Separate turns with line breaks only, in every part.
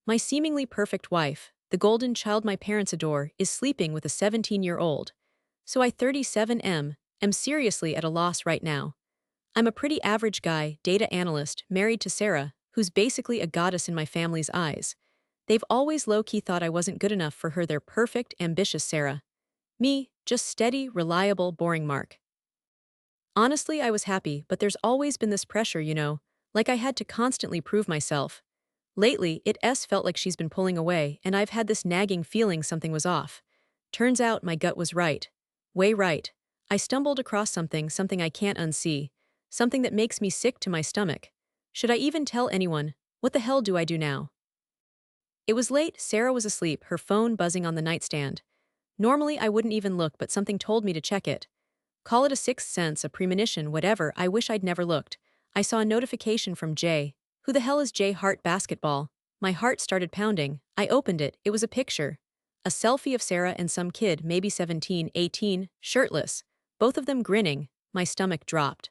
My seemingly perfect wife, the golden child my parents adore, is sleeping with a 17-year-old. So I 37 am seriously at a loss right now. I'm a pretty average guy, data analyst, married to Sarah, who's basically a goddess in my family's eyes. They've always low-key thought I wasn't good enough for her, their perfect, ambitious Sarah. Me, just steady, reliable, boring Mark. Honestly, I was happy, but there's always been this pressure, like I had to constantly prove myself. Lately, it felt like she's been pulling away, and I've had this nagging feeling something was off. Turns out my gut was right. Way right. I stumbled across something I can't unsee. Something that makes me sick to my stomach. Should I even tell anyone? What the hell do I do now? It was late, Sarah was asleep, her phone buzzing on the nightstand. Normally I wouldn't even look, but something told me to check it. Call it a sixth sense, a premonition, whatever, I wish I'd never looked. I saw a notification from Jay. Who the hell is Jay Hart Basketball? My heart started pounding. I opened it, it was a picture. A selfie of Sarah and some kid, maybe 17, 18, shirtless. Both of them grinning. My stomach dropped.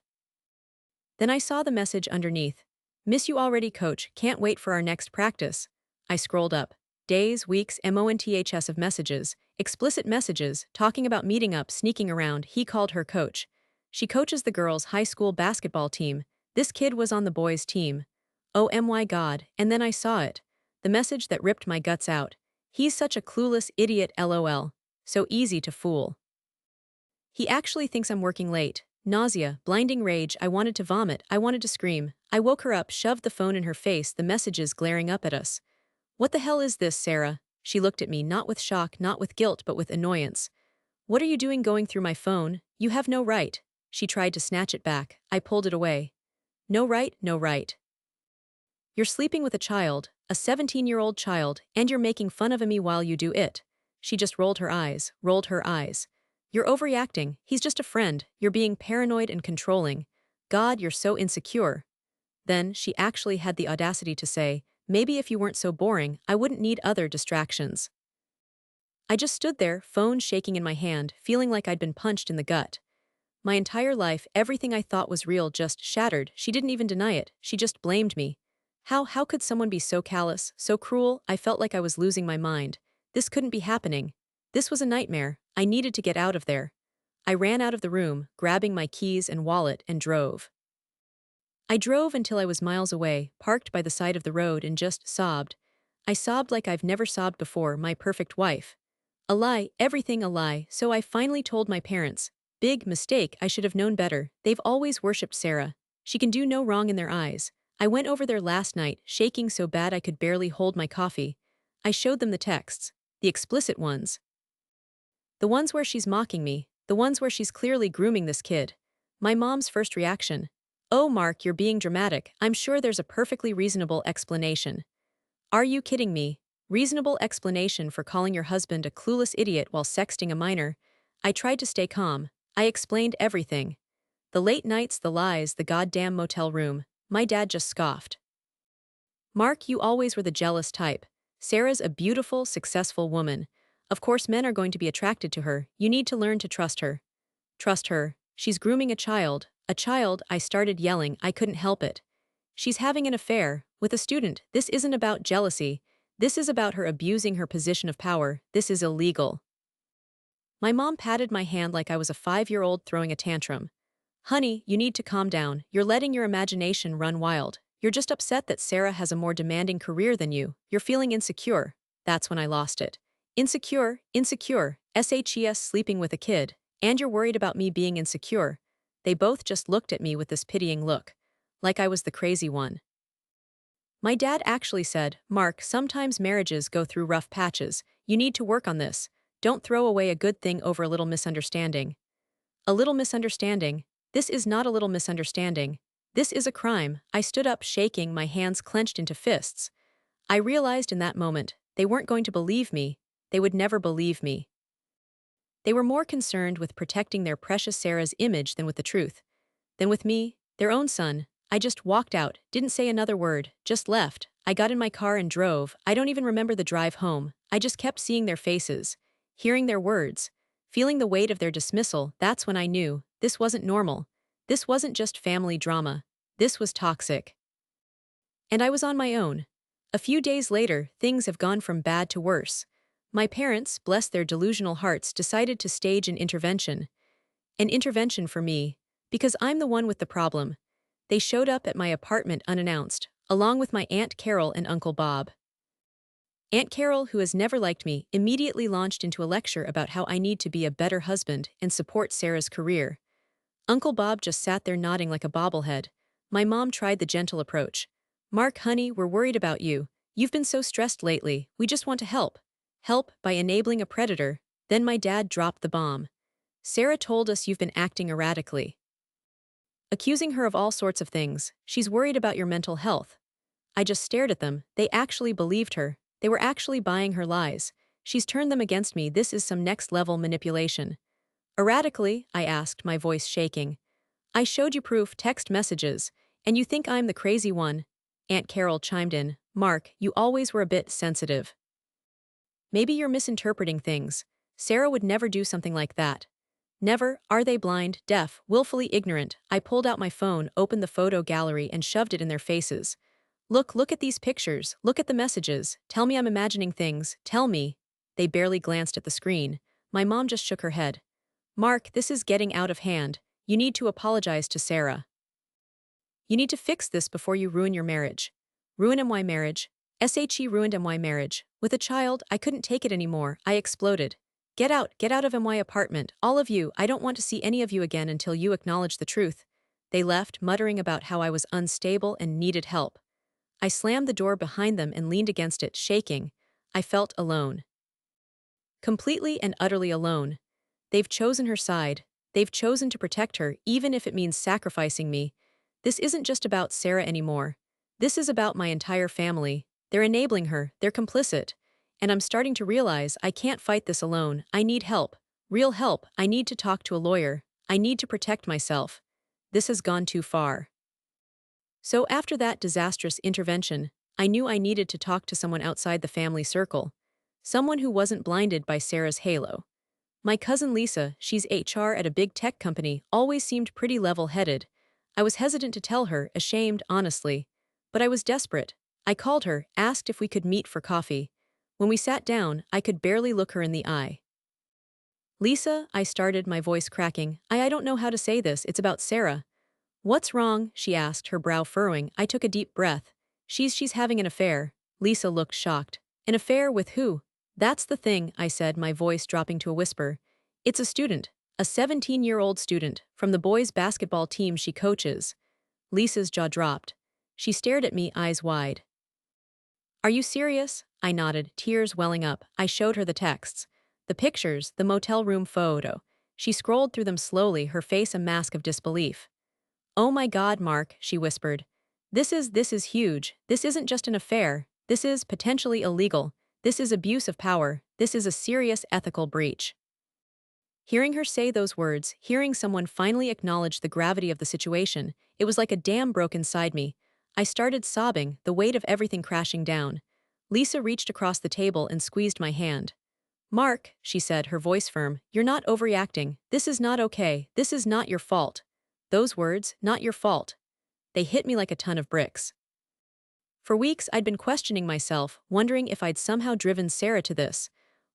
Then I saw the message underneath. Miss you already, coach, can't wait for our next practice. I scrolled up. Days, weeks, months of messages, explicit messages, talking about meeting up, sneaking around. He called her coach. She coaches the girls' high school basketball team. This kid was on the boys' team. Oh my god, and then I saw it. The message that ripped my guts out. He's such a clueless idiot, lol. So easy to fool. He actually thinks I'm working late. Nausea, blinding rage, I wanted to vomit, I wanted to scream. I woke her up, shoved the phone in her face, the messages glaring up at us. What the hell is this, Sarah? She looked at me, not with shock, not with guilt, but with annoyance. What are you doing going through my phone? You have no right. She tried to snatch it back. I pulled it away. No right, no right. You're sleeping with a child, a 17-year-old child, and you're making fun of me while you do it. She just rolled her eyes, rolled her eyes. You're overreacting, he's just a friend, you're being paranoid and controlling. God, you're so insecure. Then, she actually had the audacity to say, maybe if you weren't so boring, I wouldn't need other distractions. I just stood there, phone shaking in my hand, feeling like I'd been punched in the gut. My entire life, everything I thought was real just shattered. She didn't even deny it, she just blamed me. How could someone be so callous, so cruel? I felt like I was losing my mind. This couldn't be happening. This was a nightmare. I needed to get out of there. I ran out of the room, grabbing my keys and wallet, and drove. I drove until I was miles away, parked by the side of the road, and just sobbed. I sobbed like I've never sobbed before, my perfect wife. A lie, everything a lie, so I finally told my parents. Big mistake, I should have known better. They've always worshipped Sarah. She can do no wrong in their eyes. I went over there last night, shaking so bad I could barely hold my coffee. I showed them the texts. The explicit ones. The ones where she's mocking me. The ones where she's clearly grooming this kid. My mom's first reaction. Oh, Mark, you're being dramatic. I'm sure there's a perfectly reasonable explanation. Are you kidding me? Reasonable explanation for calling your husband a clueless idiot while sexting a minor? I tried to stay calm. I explained everything. The late nights, the lies, the goddamn motel room. My dad just scoffed. Mark, you always were the jealous type. Sarah's a beautiful, successful woman. Of course men are going to be attracted to her. You need to learn to trust her. Trust her. She's grooming a child. A child, I started yelling, I couldn't help it. She's having an affair with a student. This isn't about jealousy. This is about her abusing her position of power. This is illegal. My mom patted my hand like I was a 5-year-old throwing a tantrum. Honey, you need to calm down. You're letting your imagination run wild. You're just upset that Sarah has a more demanding career than you. You're feeling insecure. That's when I lost it. Insecure, SHES sleeping with a kid. And you're worried about me being insecure. They both just looked at me with this pitying look. Like I was the crazy one. My dad actually said, Mark, sometimes marriages go through rough patches. You need to work on this. Don't throw away a good thing over a little misunderstanding. A little misunderstanding? This is not a little misunderstanding. This is a crime. I stood up shaking, my hands clenched into fists. I realized in that moment, they weren't going to believe me. They would never believe me. They were more concerned with protecting their precious Sarah's image than with the truth. Than with me, their own son. I just walked out, didn't say another word, just left. I got in my car and drove. I don't even remember the drive home. I just kept seeing their faces, hearing their words, feeling the weight of their dismissal. That's when I knew, this wasn't normal. This wasn't just family drama. This was toxic. And I was on my own. A few days later, things have gone from bad to worse. My parents, bless their delusional hearts, decided to stage an intervention. An intervention for me, because I'm the one with the problem. They showed up at my apartment unannounced, along with my Aunt Carol and Uncle Bob. Aunt Carol, who has never liked me, immediately launched into a lecture about how I need to be a better husband and support Sarah's career. Uncle Bob just sat there nodding like a bobblehead. My mom tried the gentle approach. "Mark, honey, we're worried about you. You've been so stressed lately, we just want to help." Help by enabling a predator. Then my dad dropped the bomb. "Sarah told us you've been acting erratically. Accusing her of all sorts of things. She's worried about your mental health." I just stared at them. They actually believed her. They were actually buying her lies. She's turned them against me. This is some next-level manipulation. Erratically, I asked, my voice shaking. "I showed you proof, text messages, and you think I'm the crazy one?" Aunt Carol chimed in. "Mark, you always were a bit sensitive. Maybe you're misinterpreting things. Sarah would never do something like that." Never. Are they blind, deaf, willfully ignorant? I pulled out my phone, opened the photo gallery, and shoved it in their faces. Look at these pictures. Look at the messages. Tell me I'm imagining things. Tell me." They barely glanced at the screen. My mom just shook her head. "Mark, this is getting out of hand. You need to apologize to Sarah. You need to fix this before you ruin your marriage." Ruin my marriage. Ruined my marriage. With a child, I couldn't take it anymore. I exploded. Get out of my apartment, all of you. I don't want to see any of you again until you acknowledge the truth." They left, muttering about how I was unstable and needed help. I slammed the door behind them and leaned against it, shaking. I felt alone. Completely and utterly alone. They've chosen her side. They've chosen to protect her, even if it means sacrificing me. This isn't just about Sarah anymore. This is about my entire family. They're enabling her, they're complicit. And I'm starting to realize I can't fight this alone. I need help. Real help. I need to talk to a lawyer. I need to protect myself. This has gone too far. So after that disastrous intervention, I knew I needed to talk to someone outside the family circle. Someone who wasn't blinded by Sarah's halo. My cousin Lisa, she's HR at a big tech company, always seemed pretty level-headed. I was hesitant to tell her, ashamed, honestly. But I was desperate. I called her, asked if we could meet for coffee. When we sat down, I could barely look her in the eye. "Lisa," I started, my voice cracking. I don't know how to say this, it's about Sarah." "What's wrong?" she asked, her brow furrowing. I took a deep breath. She's having an affair." Lisa looked shocked. "An affair with who?" "That's the thing," I said, my voice dropping to a whisper. "It's a student. A 17-year-old student, from the boys' basketball team she coaches." Lisa's jaw dropped. She stared at me, eyes wide. "Are you serious?" I nodded, tears welling up. I showed her the texts. The pictures, the motel room photo. She scrolled through them slowly, her face a mask of disbelief. "Oh my God, Mark," she whispered. This is huge. This isn't just an affair. This is potentially illegal. This is abuse of power. This is a serious ethical breach." Hearing her say those words, hearing someone finally acknowledge the gravity of the situation, it was like a dam broke inside me. I started sobbing, the weight of everything crashing down. Lisa reached across the table and squeezed my hand. "Mark," she said, her voice firm, "you're not overreacting. This is not okay. This is not your fault." Those words, "not your fault." They hit me like a ton of bricks. For weeks I'd been questioning myself, wondering if I'd somehow driven Sarah to this.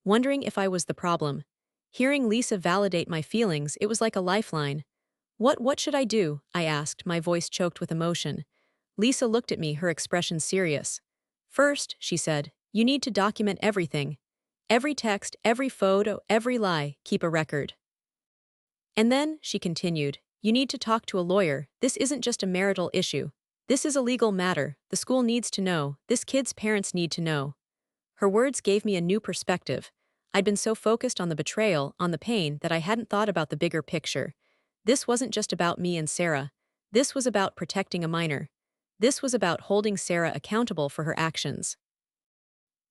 Wondering if I was the problem. Hearing Lisa validate my feelings, it was like a lifeline. What should I do?" I asked, my voice choked with emotion. Lisa looked at me, her expression serious. "First," she said, "you need to document everything. Every text, every photo, every lie, keep a record. And then," she continued, "you need to talk to a lawyer. This isn't just a marital issue. This is a legal matter. The school needs to know. This kid's parents need to know." Her words gave me a new perspective. I'd been so focused on the betrayal, on the pain, that I hadn't thought about the bigger picture. This wasn't just about me and Sarah. This was about protecting a minor. This was about holding Sarah accountable for her actions.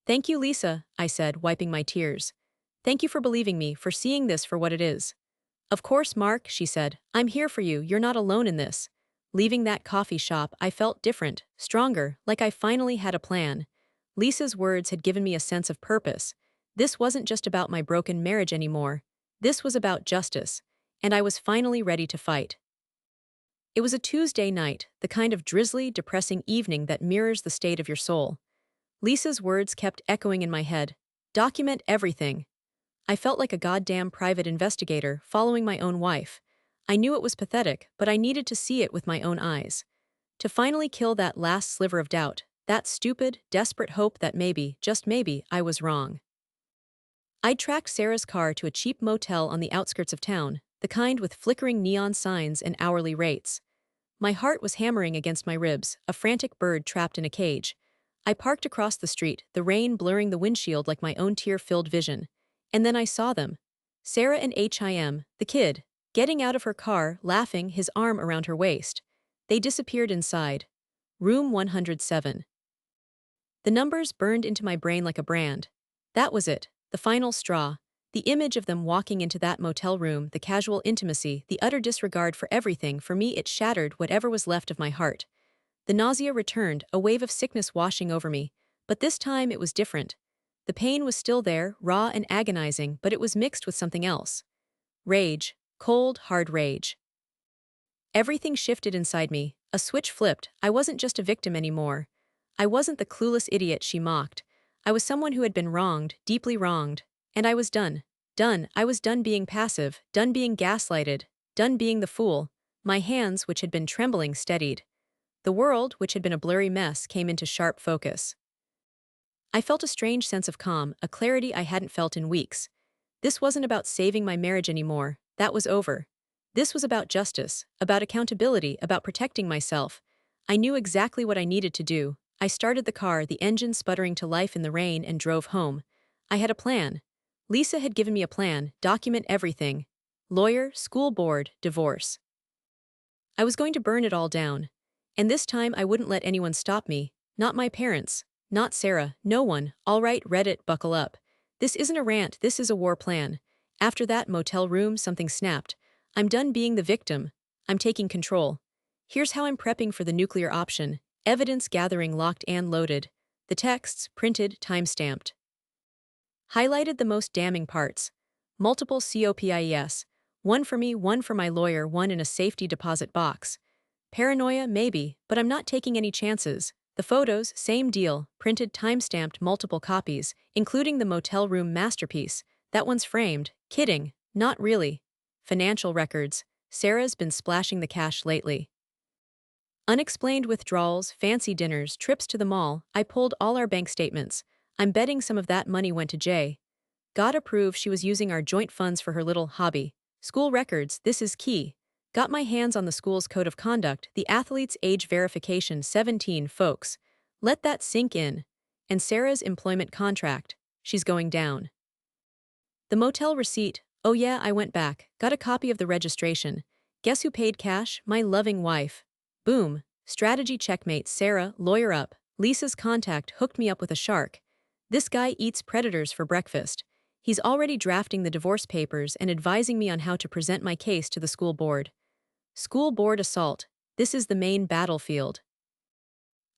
"Thank you, Lisa," I said, wiping my tears. "Thank you for believing me, for seeing this for what it is." "Of course, Mark," she said. "I'm here for you. You're not alone in this." Leaving that coffee shop, I felt different, stronger, like I finally had a plan. Lisa's words had given me a sense of purpose. This wasn't just about my broken marriage anymore. This was about justice. And I was finally ready to fight. It was a Tuesday night, the kind of drizzly, depressing evening that mirrors the state of your soul. Lisa's words kept echoing in my head. Document everything. I felt like a goddamn private investigator following my own wife. I knew it was pathetic, but I needed to see it with my own eyes. To finally kill that last sliver of doubt, that stupid, desperate hope that maybe, just maybe, I was wrong. I'd tracked Sarah's car to a cheap motel on the outskirts of town, the kind with flickering neon signs and hourly rates. My heart was hammering against my ribs, a frantic bird trapped in a cage. I parked across the street, the rain blurring the windshield like my own tear-filled vision. And then I saw them. Sarah and Him, the kid, getting out of her car, laughing, his arm around her waist. They disappeared inside. Room 107. The numbers burned into my brain like a brand. That was it, the final straw. The image of them walking into that motel room, the casual intimacy, the utter disregard for everything, for me it shattered whatever was left of my heart. The nausea returned, a wave of sickness washing over me. But this time it was different. The pain was still there, raw and agonizing, but it was mixed with something else. Rage. Cold, hard rage. Everything shifted inside me. A switch flipped. I wasn't just a victim anymore. I wasn't the clueless idiot she mocked. I was someone who had been wronged, deeply wronged. And I was done. Done. I was done being passive, done being gaslighted, done being the fool. My hands, which had been trembling, steadied. The world, which had been a blurry mess, came into sharp focus. I felt a strange sense of calm, a clarity I hadn't felt in weeks. This wasn't about saving my marriage anymore. That was over. This was about justice, about accountability, about protecting myself. I knew exactly what I needed to do. I started the car, the engine sputtering to life in the rain, and drove home. I had a plan. Lisa had given me a plan, document everything. Lawyer, school board, divorce. I was going to burn it all down. And this time I wouldn't let anyone stop me. Not my parents. Not Sarah. No one. All right, Reddit, buckle up. This isn't a rant, this is a war plan. After that motel room, something snapped. I'm done being the victim. I'm taking control. Here's how I'm prepping for the nuclear option. Evidence gathering locked and loaded. The texts, printed, time-stamped. Highlighted the most damning parts. Multiple COPIES. One for me, one for my lawyer, one in a safety deposit box. Paranoia, maybe, but I'm not taking any chances. The photos, same deal, printed, time-stamped, multiple copies, including the motel room masterpiece. That one's framed. Kidding. Not really. Financial records. Sarah's been splashing the cash lately. Unexplained withdrawals, fancy dinners, trips to the mall. I pulled all our bank statements. I'm betting some of that money went to Jay. Gotta prove she was using our joint funds for her little hobby. School records, this is key. Got my hands on the school's code of conduct, the athlete's age verification, 17, folks. Let that sink in. And Sarah's employment contract. She's going down. The motel receipt. Oh yeah, I went back. Got a copy of the registration. Guess who paid cash? My loving wife. Boom. Strategy checkmate. Sarah, lawyer up. Lisa's contact hooked me up with a shark. This guy eats predators for breakfast. He's already drafting the divorce papers and advising me on how to present my case to the school board. School board assault. This is the main battlefield.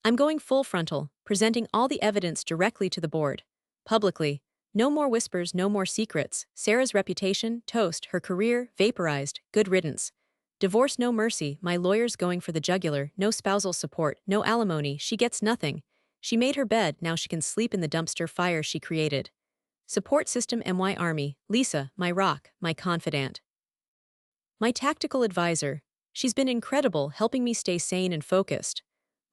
I'm going full frontal, presenting all the evidence directly to the board. Publicly. No more whispers, no more secrets. Sarah's reputation, toast. Her career, vaporized. Good riddance. Divorce, no mercy. My lawyer's going for the jugular. No spousal support, no alimony. She gets nothing. She made her bed, now she can sleep in the dumpster fire she created. Support system MY Army. Lisa, my rock, my confidant. My tactical advisor. She's been incredible, helping me stay sane and focused.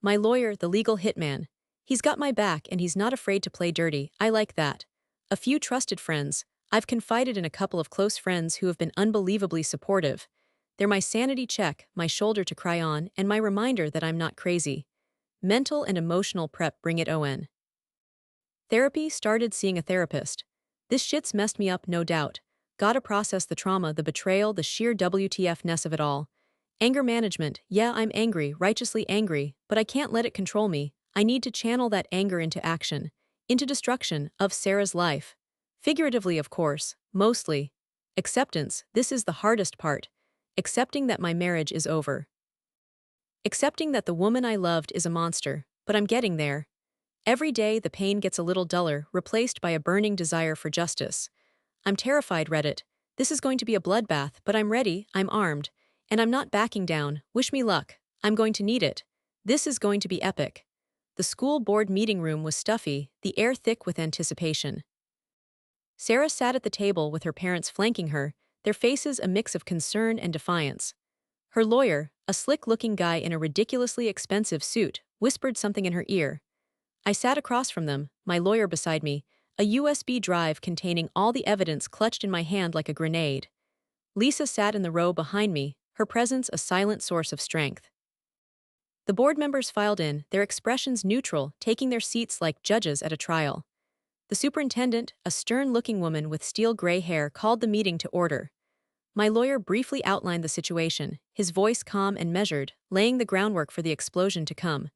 My lawyer, the legal hitman. He's got my back and he's not afraid to play dirty. I like that. A few trusted friends. I've confided in a couple of close friends who have been unbelievably supportive. They're my sanity check, my shoulder to cry on, and my reminder that I'm not crazy. Mental and emotional prep, bring it on. Therapy, started seeing a therapist. This shit's messed me up, no doubt. Gotta process the trauma, the betrayal, the sheer WTF-ness of it all. Anger management. Yeah, I'm angry, righteously angry, but I can't let it control me. I need to channel that anger into action. Into destruction of Sarah's life. Figuratively, of course, mostly. Acceptance. This is the hardest part. Accepting that my marriage is over. Accepting that the woman I loved is a monster, but I'm getting there. Every day the pain gets a little duller, replaced by a burning desire for justice. I'm terrified, Reddit. This is going to be a bloodbath, but I'm ready, I'm armed. And I'm not backing down. Wish me luck. I'm going to need it. This is going to be epic. The school board meeting room was stuffy, the air thick with anticipation. Sarah sat at the table with her parents flanking her, their faces a mix of concern and defiance. Her lawyer, a slick-looking guy in a ridiculously expensive suit, whispered something in her ear. I sat across from them, my lawyer beside me, a USB drive containing all the evidence clutched in my hand like a grenade. Lisa sat in the row behind me, her presence a silent source of strength. The board members filed in, their expressions neutral, taking their seats like judges at a trial. The superintendent, a stern-looking woman with steel-gray hair, called the meeting to order. My lawyer briefly outlined the situation, his voice calm and measured, laying the groundwork for the explosion to come.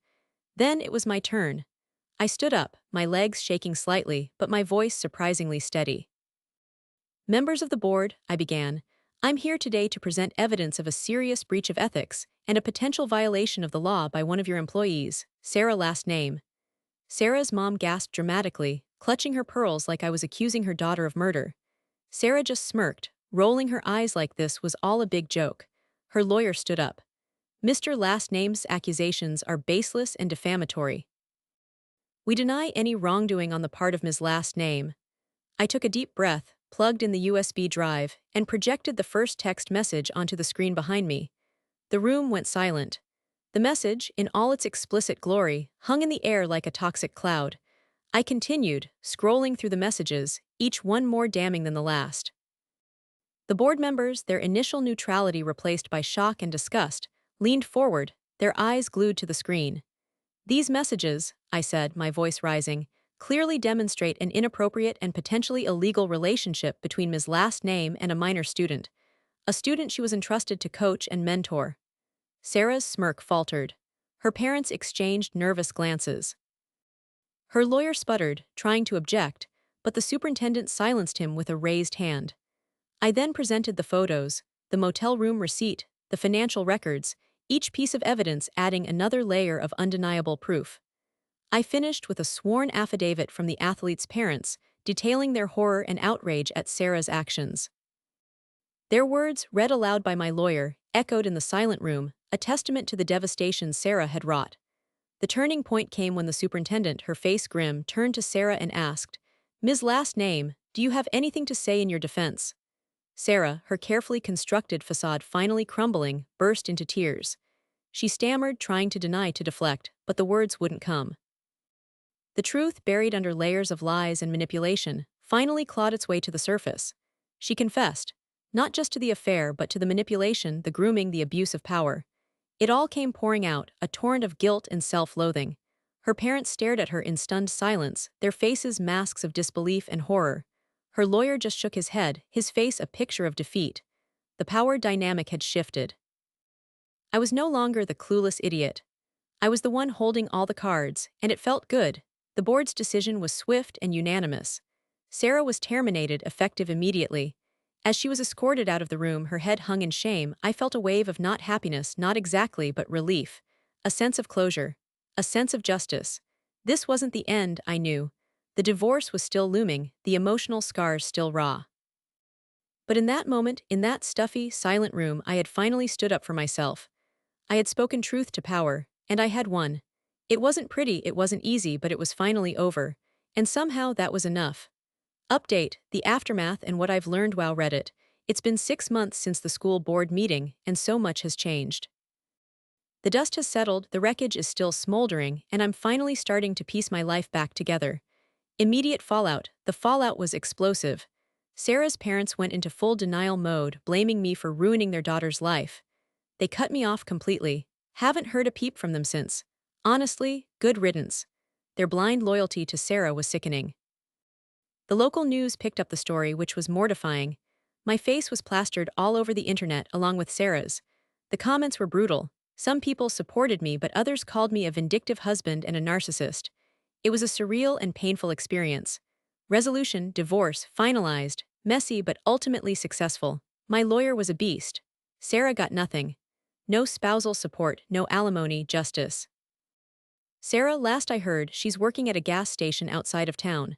Then it was my turn. I stood up, my legs shaking slightly, but my voice surprisingly steady. Members of the board, I began, I'm here today to present evidence of a serious breach of ethics and a potential violation of the law by one of your employees, Sarah last name. Sarah's mom gasped dramatically, clutching her pearls like I was accusing her daughter of murder. Sarah just smirked, rolling her eyes like this was all a big joke. Her lawyer stood up. Mr. Last Name's accusations are baseless and defamatory. We deny any wrongdoing on the part of Ms. Last Name. I took a deep breath, plugged in the USB drive, and projected the first text message onto the screen behind me. The room went silent. The message, in all its explicit glory, hung in the air like a toxic cloud. I continued, scrolling through the messages, each one more damning than the last. The board members, their initial neutrality replaced by shock and disgust, leaned forward, their eyes glued to the screen. These messages, I said, my voice rising, clearly demonstrate an inappropriate and potentially illegal relationship between Ms. Last Name and a minor student, a student she was entrusted to coach and mentor. Sarah's smirk faltered. Her parents exchanged nervous glances. Her lawyer sputtered, trying to object, but the superintendent silenced him with a raised hand. I then presented the photos, the motel room receipt, the financial records, each piece of evidence adding another layer of undeniable proof. I finished with a sworn affidavit from the athletes' parents, detailing their horror and outrage at Sarah's actions. Their words, read aloud by my lawyer, echoed in the silent room, a testament to the devastation Sarah had wrought. The turning point came when the superintendent, her face grim, turned to Sarah and asked, Ms. Last Name, do you have anything to say in your defense? Sarah, her carefully constructed facade finally crumbling, burst into tears. She stammered, trying to deny to deflect, but the words wouldn't come. The truth, buried under layers of lies and manipulation, finally clawed its way to the surface. She confessed, not just to the affair but to the manipulation, the grooming, the abuse of power. It all came pouring out, a torrent of guilt and self-loathing. Her parents stared at her in stunned silence, their faces masks of disbelief and horror. Her lawyer just shook his head, his face a picture of defeat. The power dynamic had shifted. I was no longer the clueless idiot. I was the one holding all the cards, and it felt good. The board's decision was swift and unanimous. Sarah was terminated, effective immediately. As she was escorted out of the room, her head hung in shame, I felt a wave of not happiness, not exactly, but relief. A sense of closure. A sense of justice. This wasn't the end, I knew. The divorce was still looming, the emotional scars still raw. But in that moment, in that stuffy, silent room, I had finally stood up for myself. I had spoken truth to power, and I had won. It wasn't pretty, it wasn't easy, but it was finally over. And somehow that was enough. Update, the aftermath and what I've learned while read it. It's been 6 months since the school board meeting, and so much has changed. The dust has settled, the wreckage is still smoldering, and I'm finally starting to piece my life back together. Immediate fallout. The fallout was explosive. Sarah's parents went into full denial mode, blaming me for ruining their daughter's life. They cut me off completely. Haven't heard a peep from them since. Honestly, good riddance. Their blind loyalty to Sarah was sickening. The local news picked up the story, which was mortifying. My face was plastered all over the internet along with Sarah's. The comments were brutal. Some people supported me, but others called me a vindictive husband and a narcissist. It was a surreal and painful experience. Resolution, divorce, finalized, messy but ultimately successful. My lawyer was a beast. Sarah got nothing. No spousal support, no alimony, justice. Sarah, last I heard, she's working at a gas station outside of town.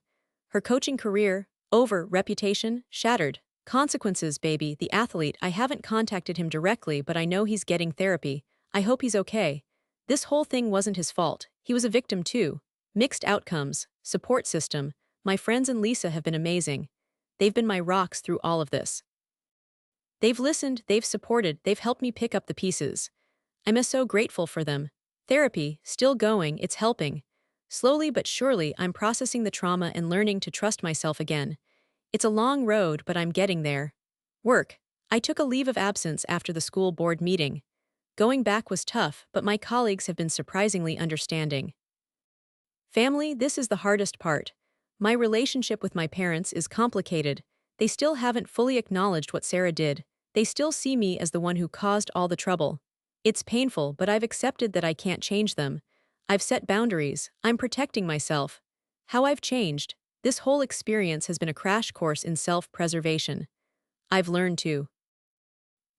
Her coaching career, over, reputation, shattered. Consequences, baby, the athlete, I haven't contacted him directly, but I know he's getting therapy. I hope he's okay. This whole thing wasn't his fault. He was a victim too. Mixed outcomes, support system. My friends and Lisa have been amazing. They've been my rocks through all of this. They've listened, they've supported, they've helped me pick up the pieces. I'm so grateful for them. Therapy, still going, it's helping. Slowly but surely, I'm processing the trauma and learning to trust myself again. It's a long road, but I'm getting there. Work. I took a leave of absence after the school board meeting. Going back was tough, but my colleagues have been surprisingly understanding. Family, this is the hardest part. My relationship with my parents is complicated. They still haven't fully acknowledged what Sarah did. They still see me as the one who caused all the trouble. It's painful, but I've accepted that I can't change them. I've set boundaries. I'm protecting myself. How I've changed. This whole experience has been a crash course in self-preservation. I've learned to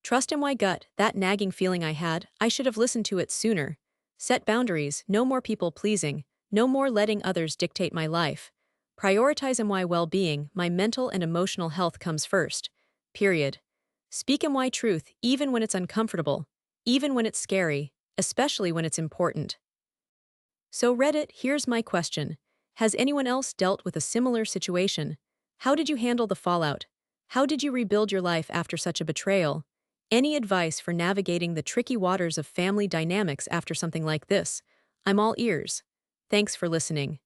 trust in my gut, that nagging feeling I had. I should have listened to it sooner. Set boundaries, no more people pleasing, no more letting others dictate my life. Prioritize my well-being, my mental and emotional health comes first. Period. Speak my truth, even when it's uncomfortable, even when it's scary, especially when it's important. So Reddit, here's my question. Has anyone else dealt with a similar situation? How did you handle the fallout? How did you rebuild your life after such a betrayal? Any advice for navigating the tricky waters of family dynamics after something like this? I'm all ears. Thanks for listening.